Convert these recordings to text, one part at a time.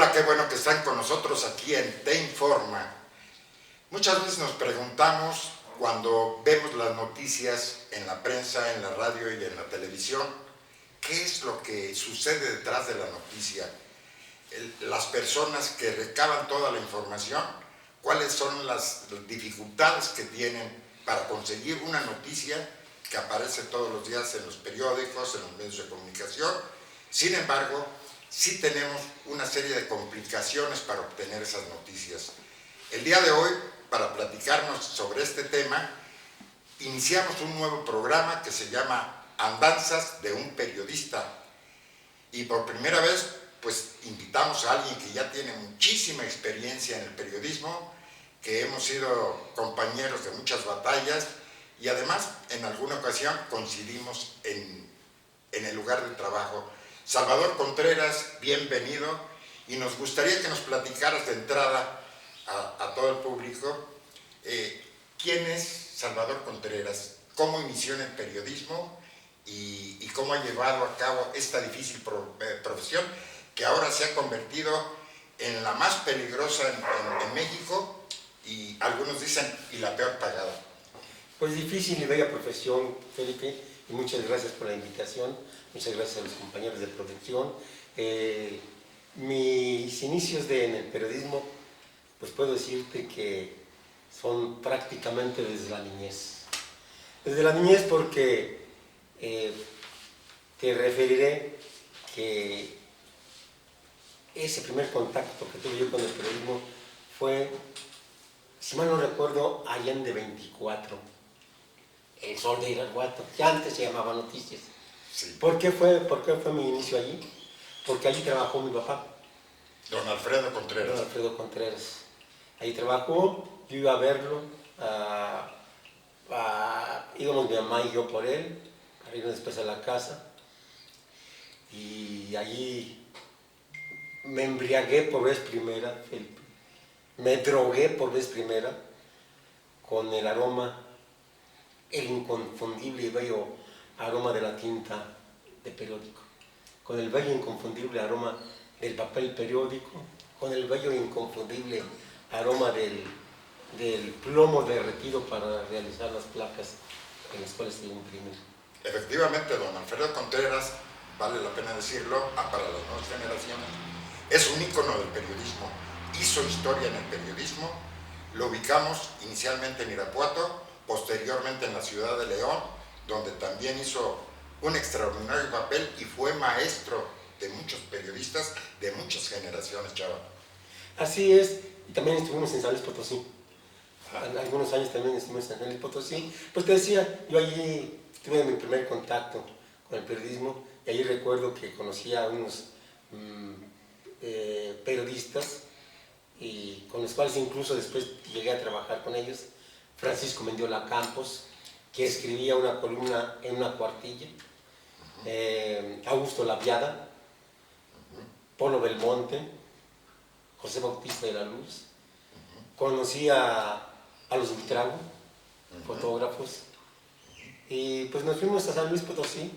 Hola, qué bueno que están con nosotros aquí en Te Informa. Muchas veces nos preguntamos cuando vemos las noticias en la prensa, en la radio y en la televisión, ¿qué es lo que sucede detrás de la noticia? Las personas que recaban toda la información, ¿cuáles son las dificultades que tienen para conseguir una noticia que aparece todos los días en los periódicos, en los medios de comunicación? Sin embargo, sí tenemos una serie de complicaciones para obtener esas noticias. El día de hoy, para platicarnos sobre este tema, iniciamos un nuevo programa que se llama Andanzas de un periodista. Y por primera vez, pues invitamos a alguien que ya tiene muchísima experiencia en el periodismo, que hemos sido compañeros de muchas batallas y además en alguna ocasión coincidimos en el lugar de trabajo. Salvador Contreras, bienvenido, y nos gustaría que nos platicaras de entrada a todo el público quién es Salvador Contreras, cómo inició en el periodismo y cómo ha llevado a cabo esta difícil profesión que ahora se ha convertido en la más peligrosa en México y algunos dicen y la peor pagada. Pues difícil y bella profesión, Felipe, y muchas gracias por la invitación, muchas gracias a los compañeros de producción. Mis inicios en el periodismo, pues puedo decirte que son prácticamente desde la niñez. Desde la niñez porque te referiré que ese primer contacto que tuve yo con el periodismo fue, si mal no recuerdo, Allende 24, El Sol de Irapuato, que antes se llamaba Noticias. Sí. ¿Por qué fue mi inicio allí? Porque allí trabajó mi papá. Don Alfredo Contreras. Don Alfredo Contreras. Ahí trabajó, yo iba a verlo, íbamos mi mamá y yo por él, para irnos después a la casa. Y allí me embriagué por vez primera, Felipe. Me drogué por vez primera con el aroma, el inconfundible y bello aroma de la tinta de periódico, con el bello inconfundible aroma del papel periódico, con el bello inconfundible aroma del plomo derretido para realizar las placas en las cuales se imprimen. Efectivamente, don Alfredo Contreras, vale la pena decirlo, para las nuevas generaciones, es un ícono del periodismo, hizo historia en el periodismo, lo ubicamos inicialmente en Irapuato, posteriormente en la ciudad de León, donde también hizo un extraordinario papel y fue maestro de muchos periodistas de muchas generaciones, Chava. Así es, y también estuvimos en San Luis Potosí. Algunos años también estuvimos en San Luis Potosí. Pues te decía, yo allí tuve mi primer contacto con el periodismo y allí recuerdo que conocí a unos periodistas y con los cuales incluso después llegué a trabajar con ellos. Francisco Mendiola Campos, que escribía una columna en una cuartilla, Augusto Laviada, Polo Belmonte, José Bautista de la Luz. Conocí a los Buitrago, fotógrafos, y pues nos fuimos a San Luis Potosí.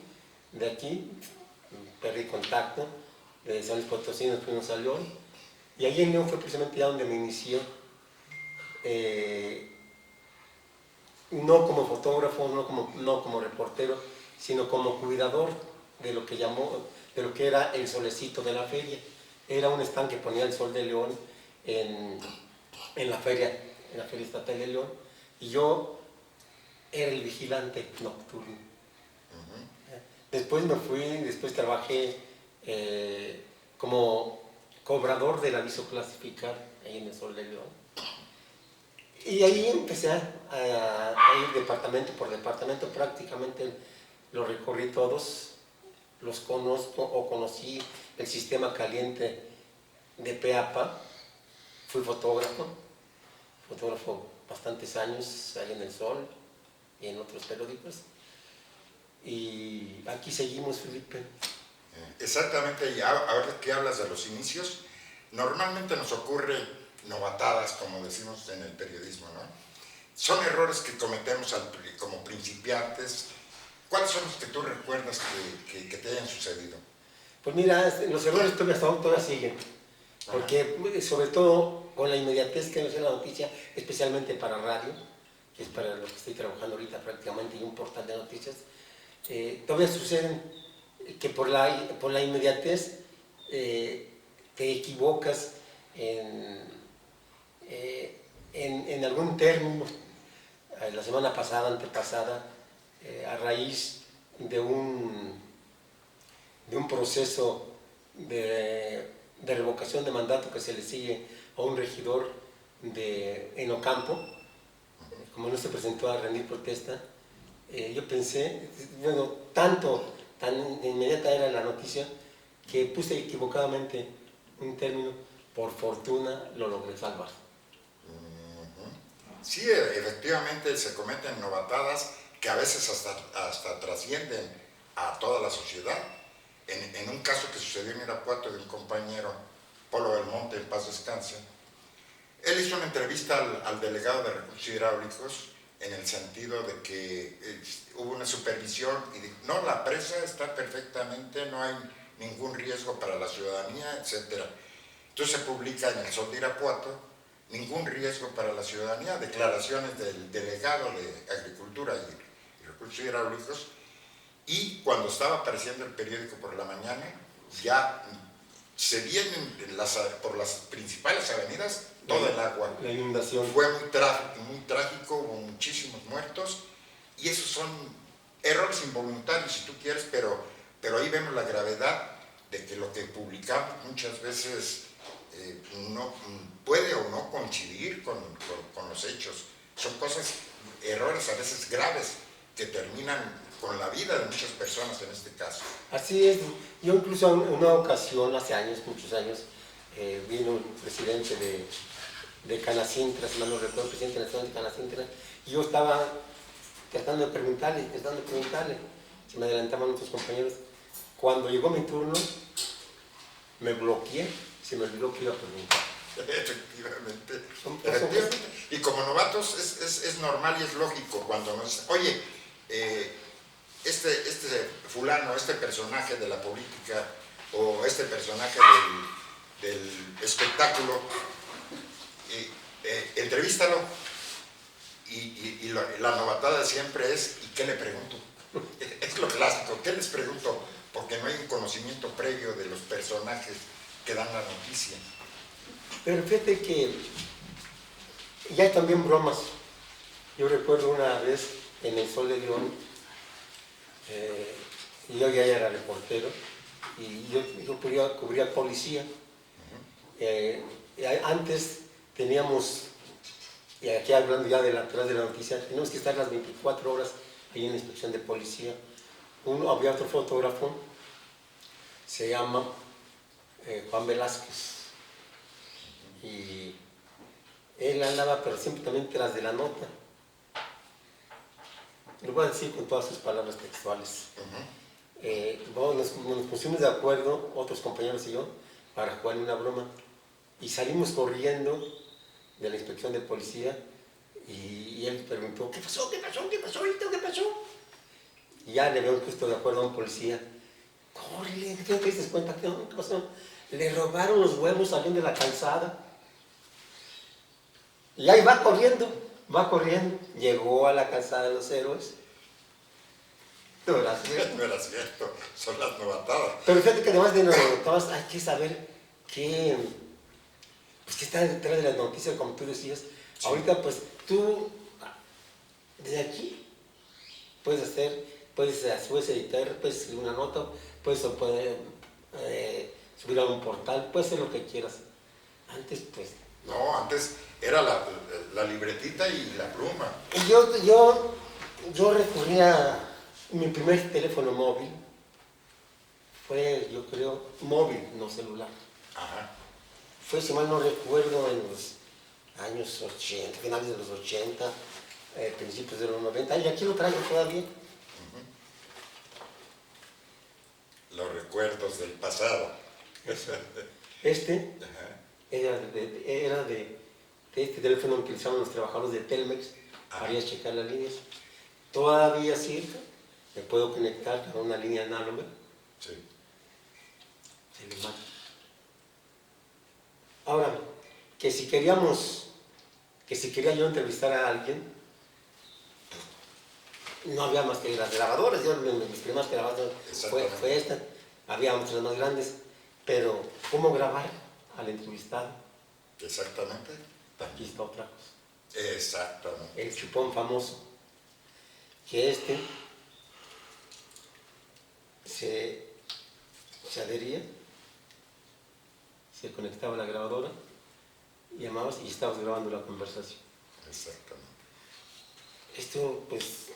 De aquí perdí contacto, de San Luis Potosí nos fuimos a León, y allí en León fue precisamente ya donde me inició, no como fotógrafo, no como reportero, sino como cuidador de lo que era el solecito de la feria. Era un stand que ponía el Sol de León en la feria estatal de León, y yo era el vigilante nocturno. Después me fui, después trabajé como cobrador del aviso clasificar ahí en el Sol de León. Y ahí empecé a ir departamento por departamento, prácticamente los recorrí todos, los conozco o conocí el sistema caliente de PEAPA, fui fotógrafo bastantes años ahí en El Sol y en otros periódicos. Y aquí seguimos, Felipe. Exactamente, y ahora que hablas de los inicios, normalmente nos ocurre novatadas, como decimos en el periodismo, ¿no? Son errores que cometemos como principiantes. ¿Cuáles son los que tú recuerdas que te hayan sucedido? Pues mira, los errores todavía siguen. Porque sobre todo con la inmediatez que nos da la noticia, especialmente para radio, que es para los que estoy trabajando ahorita prácticamente, y un portal de noticias, todavía suceden que por la inmediatez te equivocas en algún término. La semana pasada, antepasada, a raíz de un proceso de revocación de mandato que se le sigue a un regidor en Ocampo, como no se presentó a rendir protesta, yo pensé, bueno, tan inmediata era la noticia que puse equivocadamente un término, por fortuna lo logré salvar. Sí, efectivamente se cometen novatadas que a veces hasta trascienden a toda la sociedad. En un caso que sucedió en Irapuato de un compañero, Polo del Monte, en paz descanse, él hizo una entrevista al delegado de recursos hidráulicos en el sentido de que hubo una supervisión y dijo, no, la presa está perfectamente, no hay ningún riesgo para la ciudadanía, etc. Entonces se publica en el Sol de Irapuato, ningún riesgo para la ciudadanía, declaraciones del delegado de Agricultura y Recursos Hidráulicos, y cuando estaba apareciendo el periódico por la mañana, ya se vienen por las principales avenidas todo el agua. La inundación. Fue muy trágico, hubo muchísimos muertos, y esos son errores involuntarios, si tú quieres, pero ahí vemos la gravedad de que lo que publicamos muchas veces no puede o no coincidir con los hechos. Son errores a veces graves que terminan con la vida de muchas personas en este caso. Así es. Yo incluso en una ocasión, hace años, muchos años, vino el presidente de Canacintra, si mal no recuerdo, el presidente nacional de Canacintra, y yo estaba tratando de preguntarle, se me adelantaban otros compañeros. Cuando llegó mi turno, me bloqueé, se me olvidó que iba a preguntar. Efectivamente. Y como novatos es normal y es lógico cuando nos dicen, oye, este fulano, este personaje de la política o este personaje del espectáculo, entrevístalo. Y la novatada siempre es, ¿y qué le pregunto? Es lo clásico, ¿qué les pregunto? Porque no hay un conocimiento previo de los personajes que dan la noticia. Pero fíjate que ya hay también bromas. Yo recuerdo una vez en el Sol de León, yo ya era reportero y yo cubría policía. Antes teníamos, y aquí hablando ya atrás de la noticia, teníamos que estar las 24 horas ahí en la inspección de policía. Había otro fotógrafo, se llama Juan Velázquez, y él andaba pero siempre también tras de la nota. Lo voy a decir con todas sus palabras textuales. Nos pusimos de acuerdo, otros compañeros y yo, para jugar una broma, y salimos corriendo de la inspección de policía, y él preguntó, ¿qué pasó? Y ya le habían puesto de acuerdo a un policía. Córrele, ¿qué te diste cuenta? ¿Qué pasó? Le robaron los huevos saliendo de la calzada. Y ahí va corriendo. Llegó a la calzada de los héroes. No era cierto. No era cierto, son las novatadas. Pero fíjate que además de las novatadas hay que saber qué está detrás de las noticias, como tú decías. Sí. Ahorita pues tú, desde aquí, puedes a su vez editar, puedes escribir una nota, puedes subir a un portal, puedes hacer lo que quieras. Antes pues... No, antes era la libretita y la pluma. Y yo recurría, mi primer teléfono móvil fue, yo creo, móvil, no celular. Ajá. Fue, si mal no recuerdo, en los años 80, finales de los 80, principios de los 90, y aquí lo traigo todavía. Los recuerdos del pasado. Era de este teléfono que utilizaban los trabajadores de Telmex para ir a checar las líneas. Todavía sirve, me puedo conectar a una línea análoga. Sí. Se le mata. que si quería yo entrevistar a alguien, no había más que las grabadoras. Yo mis primeras grabadoras fue esta, había muchas más grandes, pero ¿cómo grabar al entrevistado? Exactamente. Aquí está otra cosa. Exactamente. El chupón famoso, que se adhería, se conectaba a la grabadora, llamabas y estabas grabando la conversación. Exactamente. Esto, pues,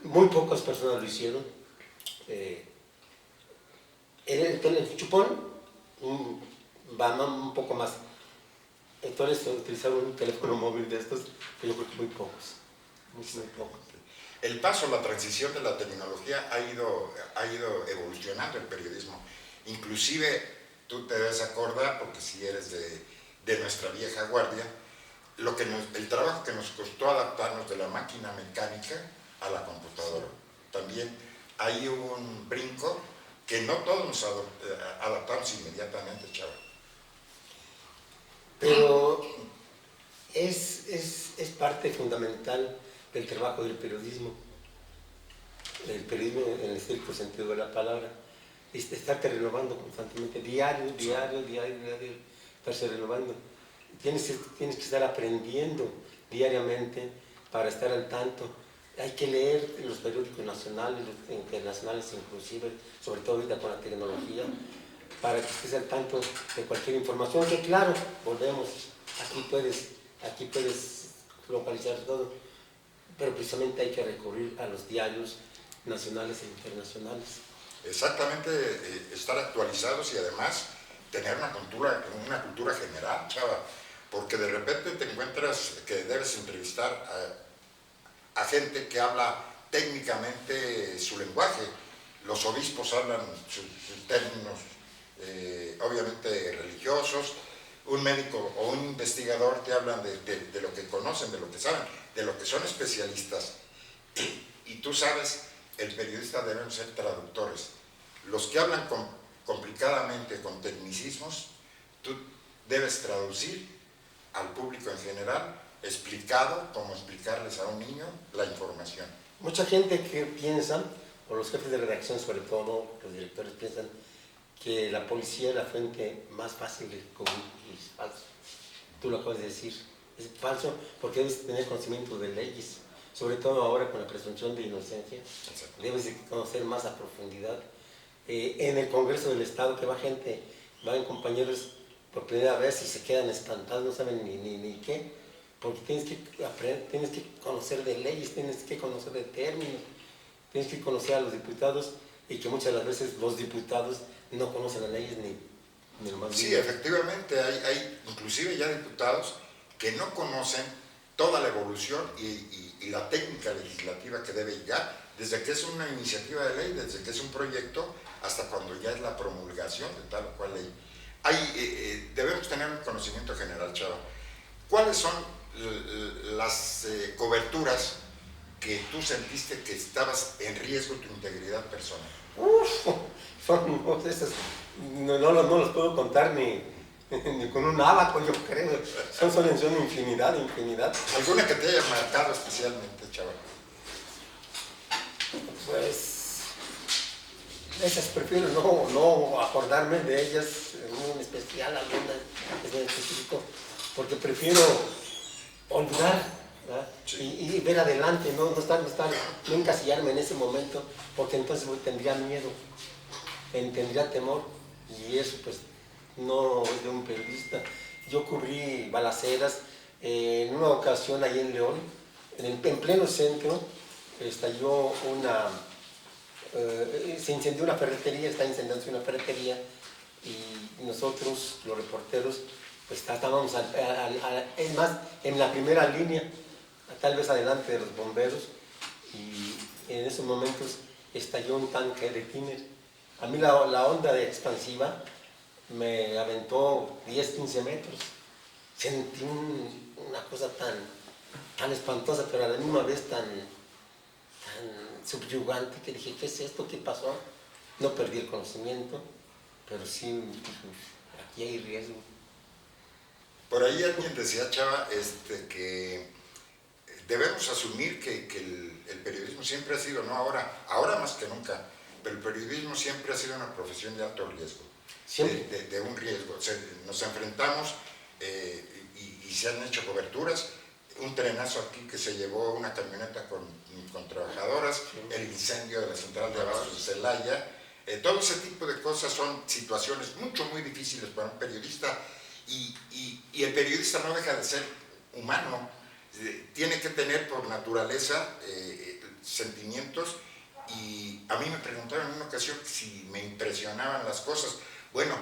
muy pocas personas lo hicieron. El chupón va un poco más. Entonces, utilizar un teléfono móvil de estos, yo creo que muy pocos. Muy pocos. El paso, la transición de la tecnología ha ido evolucionando el periodismo. Inclusive, tú te debes acordar, porque si eres de nuestra vieja guardia, el trabajo que nos costó adaptarnos de la máquina mecánica a la computadora. Sí. También hay un brinco que no todos nos adaptamos inmediatamente, chava. Pero es parte fundamental del trabajo del periodismo. El periodismo en el estricto sentido de la palabra. Es estarte renovando constantemente, diario, estarse renovando. Tienes que estar aprendiendo diariamente para estar al tanto. Hay que leer los periódicos nacionales, los internacionales inclusive, sobre todo ahorita con la tecnología, para que estés al tanto de cualquier información, que claro, volvemos, aquí puedes localizar todo, pero precisamente hay que recurrir a los diarios nacionales e internacionales. Exactamente, estar actualizados y además tener una cultura general, chava, porque de repente te encuentras que debes entrevistar a gente que habla técnicamente su lenguaje. Los obispos hablan sus términos obviamente religiosos, un médico o un investigador te hablan de lo que conocen, de lo que saben, de lo que son especialistas. Y tú sabes, el periodista deben ser traductores. Los que hablan complicadamente, con tecnicismos, tú debes traducir al público en general, explicado, como explicarles a un niño la información. Mucha gente que piensa, o los jefes de redacción sobre todo, los directores piensan que la policía es la fuente más fácil de cubrir, y es falso. Tú lo acabas de decir, es falso porque debes tener conocimiento de leyes, sobre todo ahora con la presunción de inocencia, debes de conocer más a profundidad. En el Congreso del Estado que van compañeros por primera vez y se quedan espantados, no saben ni qué, porque tienes que aprender, tienes que conocer de leyes, tienes que conocer de términos, tienes que conocer a los diputados, y que muchas de las veces los diputados no conocen las leyes ni lo más bien. Sí, bien. efectivamente, hay inclusive ya diputados que no conocen toda la evolución y la técnica legislativa que debe llegar, desde que es una iniciativa de ley, desde que es un proyecto, hasta cuando ya es la promulgación de tal o cual ley. Debemos tener un conocimiento general, Chava. ¿Cuáles son las coberturas que tú sentiste que estabas en riesgo tu integridad personal? Son esas, no los puedo contar ni con un abaco, yo creo. Son infinidad. ¿Alguna que te haya marcado especialmente, chaval? Pues esas prefiero no acordarme de ellas en especial, alguna en específico, porque prefiero olvidar, sí, y ver adelante, no encasillarme en ese momento, porque entonces tendría miedo, tendría temor, y eso pues no es de un periodista. Yo cubrí balaceras en una ocasión ahí en León, en pleno centro, estalló se incendió una ferretería, está incendiándose una ferretería, y nosotros, los reporteros, pues estábamos es más, en la primera línea, tal vez adelante de los bomberos, y en esos momentos estalló un tanque de tiner. A mí la onda expansiva me aventó 10-15 metros. Sentí una cosa tan espantosa, pero a la misma vez tan subyugante, que dije, ¿qué es esto? ¿Qué pasó? No perdí el conocimiento, pero sí aquí hay riesgo. Por ahí alguien decía, Chava, que debemos asumir que el periodismo siempre ha sido, no ahora más que nunca, pero el periodismo siempre ha sido una profesión de alto riesgo, de un riesgo. O sea, nos enfrentamos y se han hecho coberturas, un trenazo aquí que se llevó una camioneta con trabajadoras, el incendio de la central de abastos de Celaya, todo ese tipo de cosas son situaciones muy difíciles para un periodista y el periodista no deja de ser humano, tiene que tener por naturaleza sentimientos y a mí me preguntaron en una ocasión si me impresionaban las cosas. Bueno,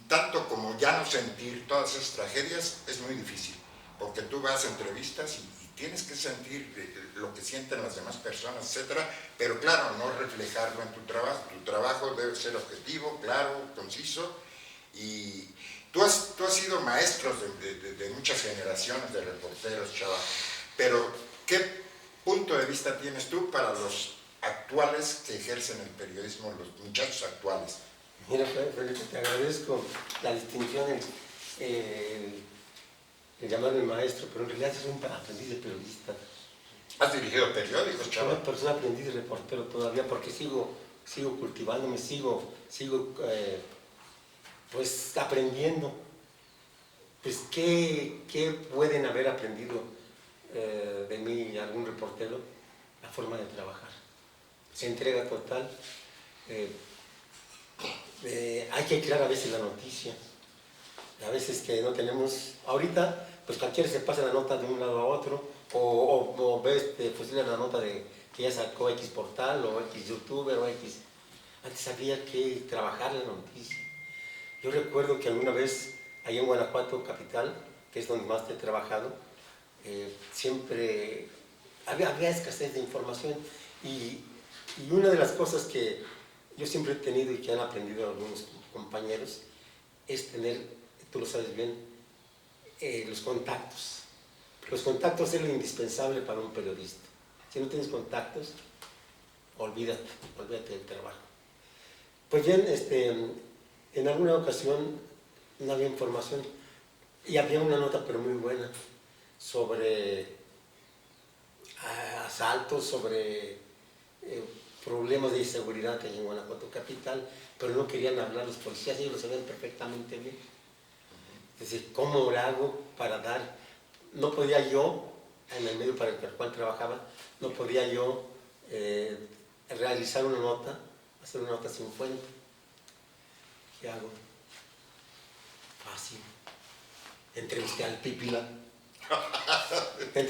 tanto como ya no sentir todas esas tragedias es muy difícil, porque tú vas a entrevistas y tienes que sentir lo que sienten las demás personas, etcétera, pero claro, no reflejarlo en tu trabajo. Tu trabajo debe ser objetivo, claro, conciso, y tú has sido maestro de muchas generaciones de reporteros, Chava, pero ¿qué punto de vista tienes tú para los actuales que ejercen el periodismo, los muchachos actuales? Mira, Felipe, te agradezco la distinción, el llamarme maestro, pero en realidad es un aprendiz de periodista. ¿Has dirigido periódicos, Chava? Soy una persona aprendiz de reportero todavía porque sigo cultivándome, sigo pues aprendiendo. Pues, ¿qué pueden haber aprendido de mí algún reportero? La forma de trabajar. Entrega total. Hay que crear a veces la noticia. A veces que no tenemos... Ahorita, pues cualquiera se pasa la nota de un lado a otro, o ves, fusilan la nota de que ya sacó X portal, o X youtuber, o X... Antes había que trabajar la noticia. Yo recuerdo que alguna vez, allá en Guanajuato, capital, que es donde más he trabajado, siempre había escasez de información. Y una de las cosas que yo siempre he tenido y que han aprendido algunos compañeros es tener, tú lo sabes bien, los contactos. Los contactos es lo indispensable para un periodista. Si no tienes contactos, olvídate del trabajo. Pues bien, en alguna ocasión no había información y había una nota pero muy buena sobre asaltos, sobre problemas de inseguridad en Guanajuato capital, pero no querían hablar los policías, ellos lo sabían perfectamente bien. Es decir, ¿cómo lo hago para dar? No podía yo, en el medio para el cual trabajaba, no podía yo realizar una nota, hacer una nota sin fuente. ¿Qué hago? Fácil. Entrevisté al Pípila. ¡Qué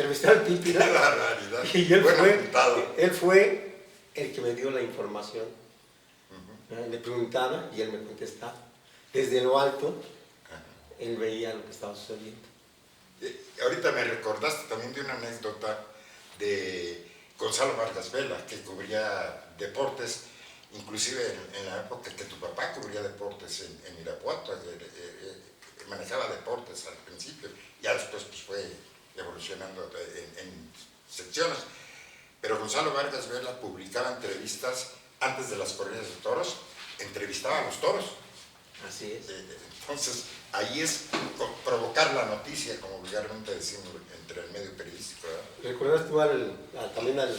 barbaridad! Y él fue el que me dio la información. Le preguntaba y él me contestaba. Desde lo alto, él veía lo que estaba sucediendo. Ahorita me recordaste también de una anécdota de Gonzalo Vargas Vela, que cubría deportes, inclusive en la época que tu papá cubría deportes en Irapuato, manejaba deportes al principio, ya después pues, fue evolucionando en secciones. Pero Gonzalo Vargas Vela publicaba entrevistas antes de las corridas de toros, entrevistaba a los toros. Así es. Entonces, ahí es provocar la noticia, como vulgarmente decimos entre el medio periodístico, ¿verdad? ¿Recuerdas tú también al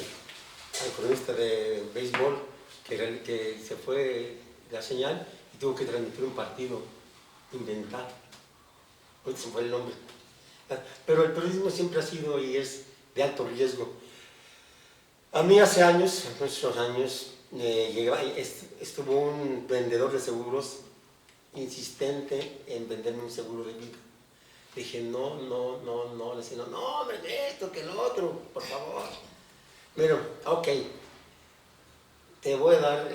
cronista de béisbol que se fue la señal y tuvo que transmitir un partido inventado? Hoy se fue el nombre. Pero el periodismo siempre ha sido y es de alto riesgo. A mí hace años, muchos años, estuvo un vendedor de seguros insistente en venderme un seguro de vida. Dije, no, le decía, no, hombre, esto, que lo otro, por favor. Bueno, ok, te voy a dar,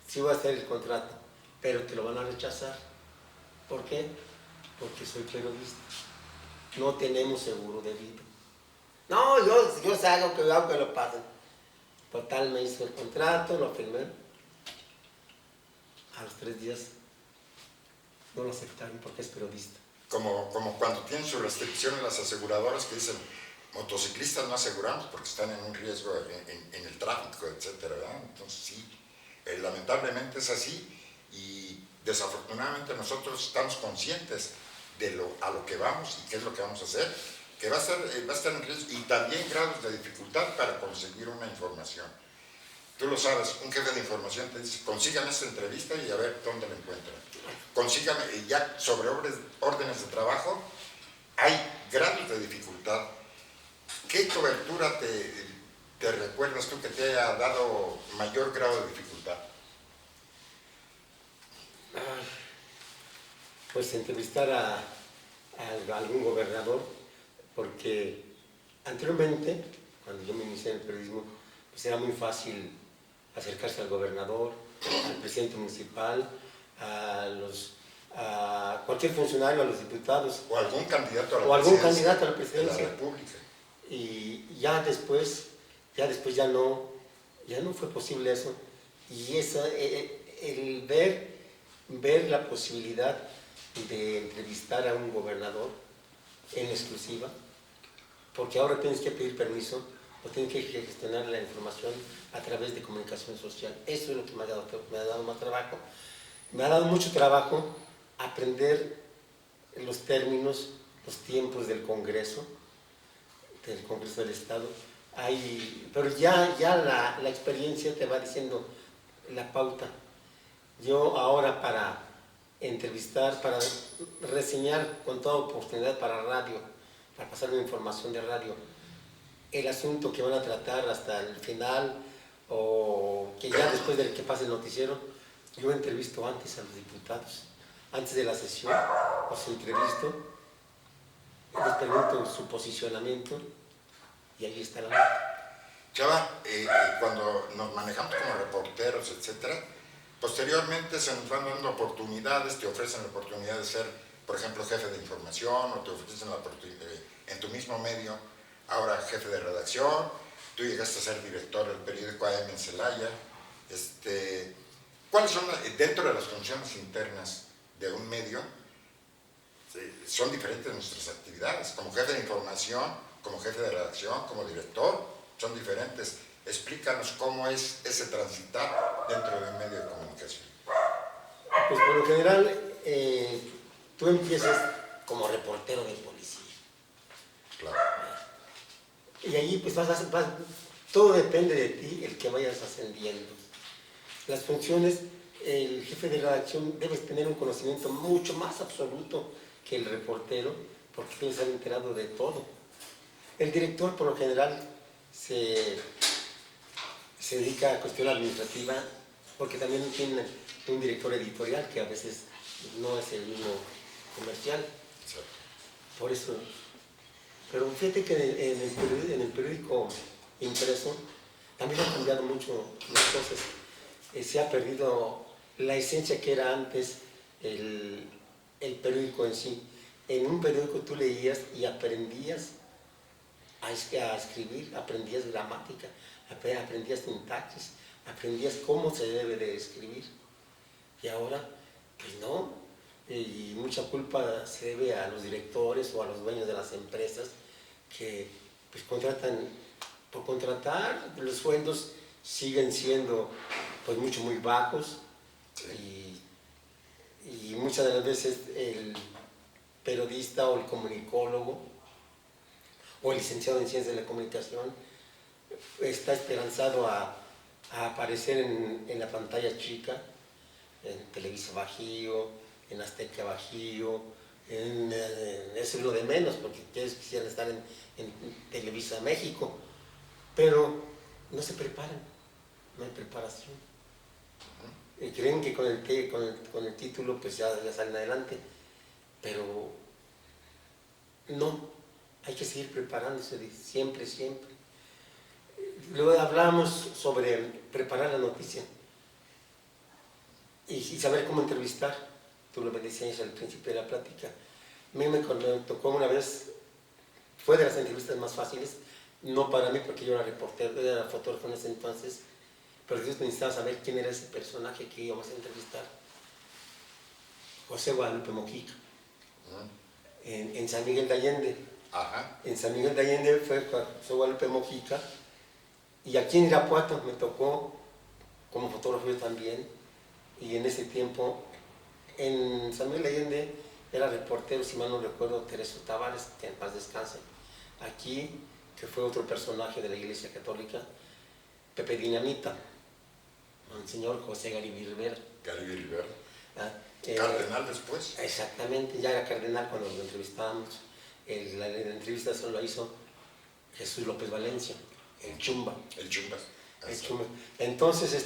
sí voy a hacer el contrato, pero te lo van a rechazar. ¿Por qué? Porque soy periodista. No tenemos seguro de vida. No, yo hago que lo pasen. Total, me hizo el contrato, lo firmé. A los 3 días no lo aceptaron porque es periodista. Como cuando tienen sus restricciones las aseguradoras que dicen, motociclistas no aseguramos porque están en un riesgo en el tráfico, etcétera, ¿verdad? Entonces sí, lamentablemente es así y Desafortunadamente nosotros estamos conscientes de a lo que vamos y qué es lo que vamos a hacer, que va a estar en riesgo, y también grados de dificultad para conseguir una información. Tú lo sabes, un jefe de información te dice, consígame esta entrevista y a ver dónde la encuentran. Consígame, y ya sobre órdenes de trabajo, hay grados de dificultad. ¿Qué cobertura te recuerdas tú que te haya dado mayor grado de dificultad? Pues entrevistar a algún gobernador, porque anteriormente, cuando yo me inicié en el periodismo, pues era muy fácil acercarse al gobernador, al presidente municipal, a cualquier funcionario, a los diputados. O algún candidato a la presidencia de la República. Y ya después ya no fue posible eso. Y el ver la posibilidad de entrevistar a un gobernador en exclusiva, porque ahora tienes que pedir permiso o tienes que gestionar la información a través de comunicación social. Eso es lo que me ha dado más trabajo. Me ha dado mucho trabajo aprender los términos, los tiempos del Congreso del Estado. Pero ya la experiencia te va diciendo la pauta. Yo ahora para entrevistar, para reseñar con toda oportunidad para radio, para pasar una información de radio, el asunto que van a tratar hasta el final o que ya después de que pase el noticiero, yo entrevisto antes a los diputados, antes de la sesión, los entrevisto, les pregunto su posicionamiento y ahí está la nota. Chava, cuando nos manejamos como reporteros, etcétera, posteriormente se nos van dando oportunidades, te ofrecen la oportunidad de ser, por ejemplo, jefe de información, o te ofrecen la oportunidad en tu mismo medio, ahora jefe de redacción. Tú llegaste a ser director del periódico AM en Celaya. ¿Cuáles son, dentro de las funciones internas de un medio, son diferentes nuestras actividades? Como jefe de información, como jefe de redacción, como director, son diferentes. Explícanos cómo es ese transitar dentro de un medio de comunicación. Pues por lo general, tú empiezas como reportero de policía. Claro. Y ahí pues todo depende de ti, el que vayas ascendiendo. Las funciones, el jefe de redacción debes tener un conocimiento mucho más absoluto que el reportero, porque debes estar enterado de todo. El director por lo general se dedica a cuestión administrativa, porque también tiene un director editorial que a veces no es el mismo comercial. Sí. Por eso. Pero fíjate que en el periódico impreso también han cambiado mucho las cosas. Se ha perdido la esencia que era antes el periódico en sí. En un periódico tú leías y aprendías a escribir, aprendías gramática, aprendías sintaxis, aprendías cómo se debe de escribir. Y ahora, pues no. Y mucha culpa se debe a los directores o a los dueños de las empresas que pues contratan por contratar. Los sueldos siguen siendo pues muy bajos. Sí. Y muchas de las veces el periodista o el comunicólogo o el licenciado en ciencias de la comunicación está esperanzado a aparecer en la pantalla chica, en Televisa Bajío, en Azteca Bajío, eso es lo de menos, porque ellos quisieran estar en Televisa México, pero no se preparan, no hay preparación. Y creen que con el título pues ya salen adelante, pero no, hay que seguir preparándose siempre. Luego hablamos sobre preparar la noticia y saber cómo entrevistar. Tú lo decías al principio de la plática. A mí me tocó una vez, fue de las entrevistas más fáciles, no para mí porque yo era reportero, era fotógrafo en ese entonces, pero yo necesitaba saber quién era ese personaje que íbamos a entrevistar. José Guadalupe Mojica, en San Miguel de Allende. Ajá. En San Miguel de Allende fue José Guadalupe Mojica, y aquí en Irapuato me tocó como fotógrafo yo también, y en ese tiempo En San Miguel Allende era reportero, si mal no recuerdo, Teresio Tavares, que en paz descanse. Aquí, que fue otro personaje de la Iglesia Católica, Pepe Dinamita, el señor José Garibi Rivera. Garibi Rivera. ¿Ah? Cardenal después. Exactamente, ya era cardenal cuando lo entrevistábamos. La entrevista solo la hizo Jesús López Valencia, el Chumba. El Chumba. El Chumba. Entonces,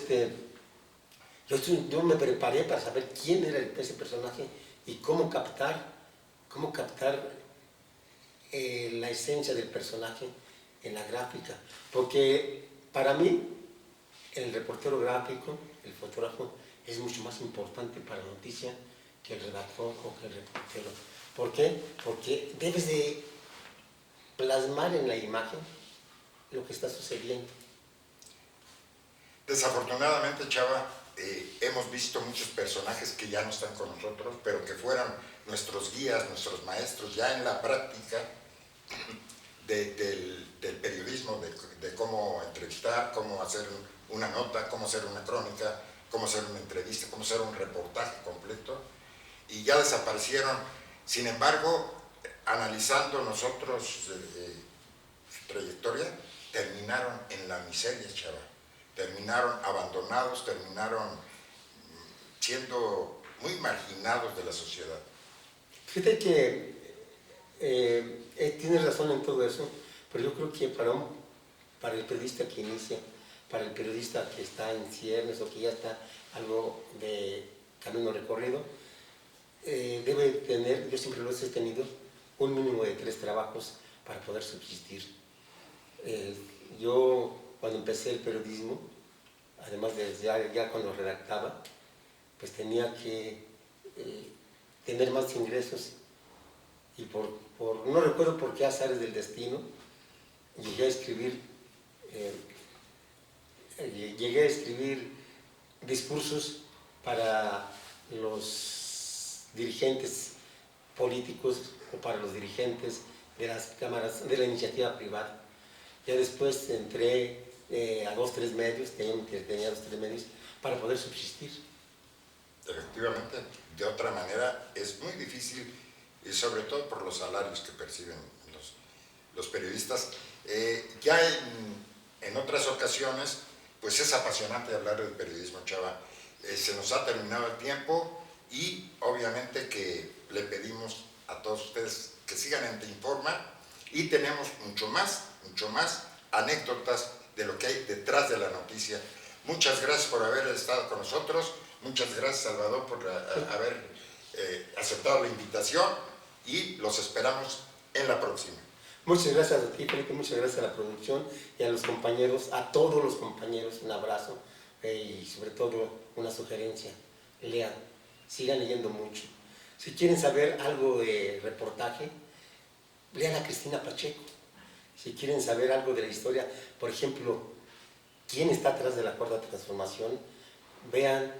yo me preparé para saber quién era ese personaje y cómo captar la esencia del personaje en la gráfica. Porque para mí, el reportero gráfico, el fotógrafo, es mucho más importante para la noticia que el redactor o que el reportero. ¿Por qué? Porque debes de plasmar en la imagen lo que está sucediendo. Desafortunadamente, Chava, hemos visto muchos personajes que ya no están con nosotros, pero que fueron nuestros guías, nuestros maestros, ya en la práctica del periodismo, de cómo entrevistar, cómo hacer una nota, cómo hacer una crónica, cómo hacer una entrevista, cómo hacer un reportaje completo, y ya desaparecieron. Sin embargo, analizando nosotros su trayectoria, terminaron en la miseria, Chava. Terminaron abandonados, terminaron siendo muy marginados de la sociedad. Fíjate que tienes razón en todo eso, pero yo creo que para el periodista que inicia, para el periodista que está en ciernes o que ya está algo de camino recorrido, debe tener, yo siempre lo he tenido, un mínimo de 3 trabajos para poder subsistir. Yo cuando empecé el periodismo, además de ya cuando redactaba, pues tenía que tener más ingresos y no recuerdo por qué azares del destino, llegué a escribir discursos para los dirigentes políticos o para los dirigentes de las cámaras de la iniciativa privada. Ya después entré a 2 o 3 medios, tenía 2 o 3 medios para poder subsistir. Efectivamente, de otra manera es muy difícil, y sobre todo por los salarios que perciben los periodistas. Ya en otras ocasiones, pues es apasionante hablar del periodismo, Chava. Se nos ha terminado el tiempo y obviamente que le pedimos a todos ustedes que sigan en Te Informa, y tenemos mucho más anécdotas de lo que hay detrás de la noticia. Muchas gracias por haber estado con nosotros, muchas gracias, Salvador, por haber aceptado la invitación, y los esperamos en la próxima. Muchas gracias a ti, Felipe, muchas gracias a la producción y a los compañeros, a todos los compañeros, un abrazo y sobre todo una sugerencia: lean, sigan leyendo mucho. Si quieren saber algo de reportaje, lean a Cristina Pacheco. Si quieren saber algo de la historia, por ejemplo, quién está atrás de la Cuarta Transformación, lean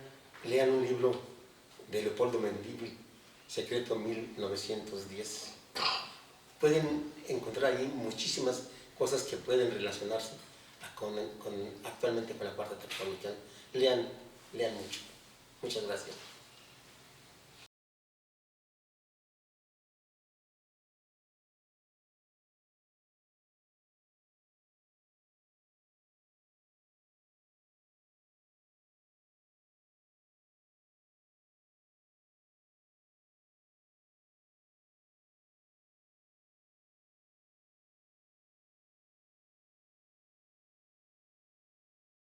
un libro de Leopoldo Mendívil, Secreto 1910. Pueden encontrar ahí muchísimas cosas que pueden relacionarse actualmente con la Cuarta Transformación. Lean mucho. Muchas gracias.